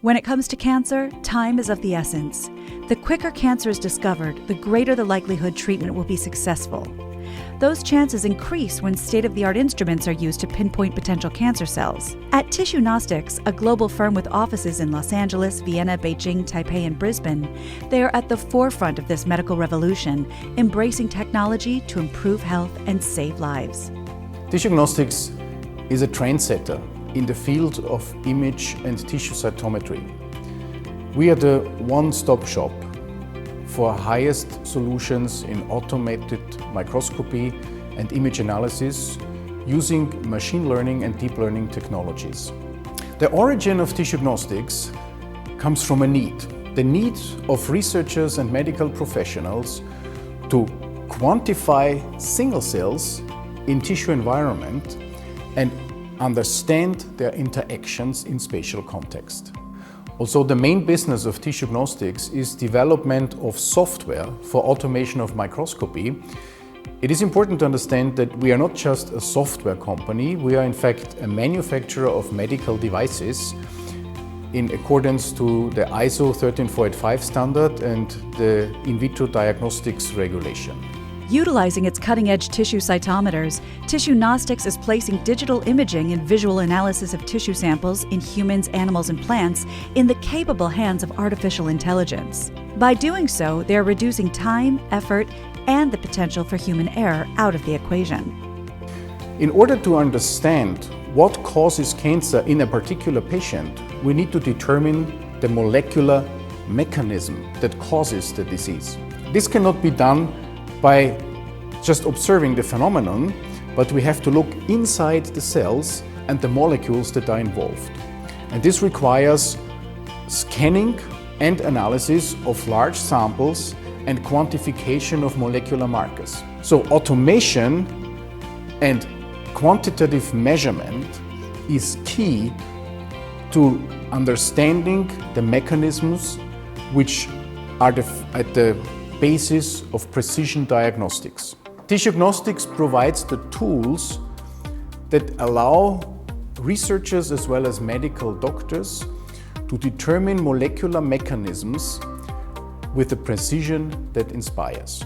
When it comes to cancer, time is of the essence. The quicker cancer is discovered, the greater the likelihood treatment will be successful. Those chances increase when state-of-the-art instruments are used to pinpoint potential cancer cells. At TissueGnostics, a global firm with offices in Los Angeles, Vienna, Beijing, Taipei, and Brisbane, they are at the forefront of this medical revolution, embracing technology to improve health and save lives. TissueGnostics is a trendsetter in the field of image and tissue cytometry. We are the one-stop shop for highest solutions in automated microscopy and image analysis using machine learning and deep learning technologies. The origin of TissueGnostics comes from a need. The need of researchers and medical professionals to quantify single cells in tissue environment and understand their interactions in spatial context. Also, the main business of TissueGnostics is development of software for automation of microscopy. It is important to understand that we are not just a software company, we are in fact a manufacturer of medical devices in accordance to the ISO 13485 standard and the in vitro diagnostics regulation. Utilizing its cutting-edge tissue cytometers, TissueGnostics is placing digital imaging and visual analysis of tissue samples in humans, animals, and plants in the capable hands of artificial intelligence. By doing so, they are reducing time, effort, and the potential for human error out of the equation. In order to understand what causes cancer in a particular patient, we need to determine the molecular mechanism that causes the disease. This cannot be done by just observing the phenomenon, but we have to look inside the cells and the molecules that are involved. And this requires scanning and analysis of large samples and quantification of molecular markers. So automation and quantitative measurement is key to understanding the mechanisms which are at the basis of precision diagnostics. TissueGnostics provides the tools that allow researchers as well as medical doctors to determine molecular mechanisms with a precision that inspires.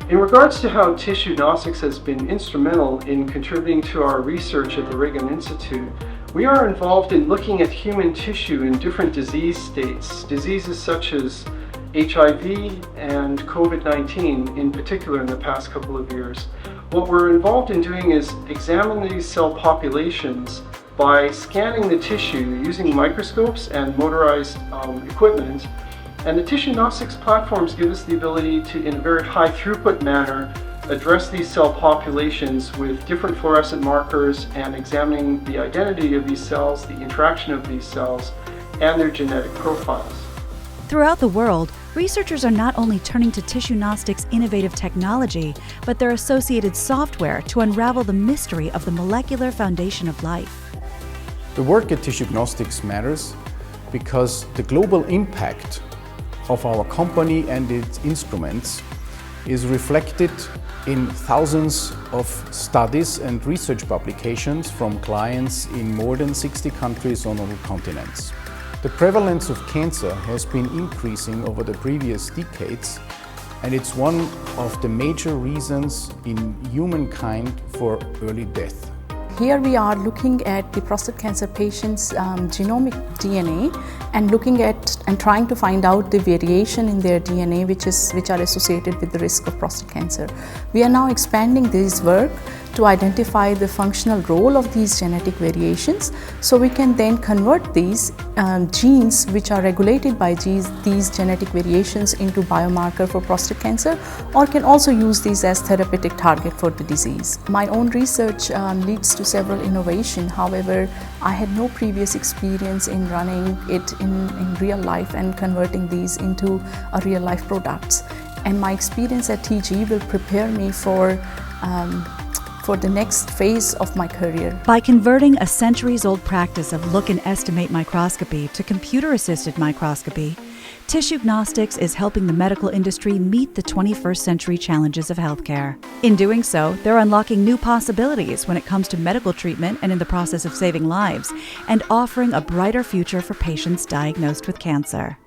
In regards to how TissueGnostics has been instrumental in contributing to our research at the Reagan Institute, we are involved in looking at human tissue in different disease states, diseases such as HIV and COVID-19 in particular in the past couple of years. What we're involved in doing is examining these cell populations by scanning the tissue using microscopes and motorized equipment. And the TissueGnostics platforms give us the ability to, in a very high throughput manner, address these cell populations with different fluorescent markers and examining the identity of these cells, the interaction of these cells, and their genetic profiles. Throughout the world, researchers are not only turning to TissueGnostics' innovative technology, but their associated software to unravel the mystery of the molecular foundation of life. The work at TissueGnostics matters because the global impact of our company and its instruments is reflected in thousands of studies and research publications from clients in more than 60 countries on all continents. The prevalence of cancer has been increasing over the previous decades, and it's one of the major reasons in humankind for early death. Here we are looking at the prostate cancer patients' genomic DNA and looking at and trying to find out the variation in their DNA which are associated with the risk of prostate cancer. We are now expanding this work to identify the functional role of these genetic variations, so we can then convert these genes which are regulated by these genetic variations into biomarker for prostate cancer, or can also use these as therapeutic target for the disease. My own research leads to several innovations. However, I had no previous experience in running it in real life and converting these into a real life products. And my experience at TG will prepare me for the next phase of my career. By converting a centuries-old practice of look and estimate microscopy to computer-assisted microscopy, TissueGnostics is helping the medical industry meet the 21st century challenges of healthcare. In doing so, they're unlocking new possibilities when it comes to medical treatment and in the process of saving lives, and offering a brighter future for patients diagnosed with cancer.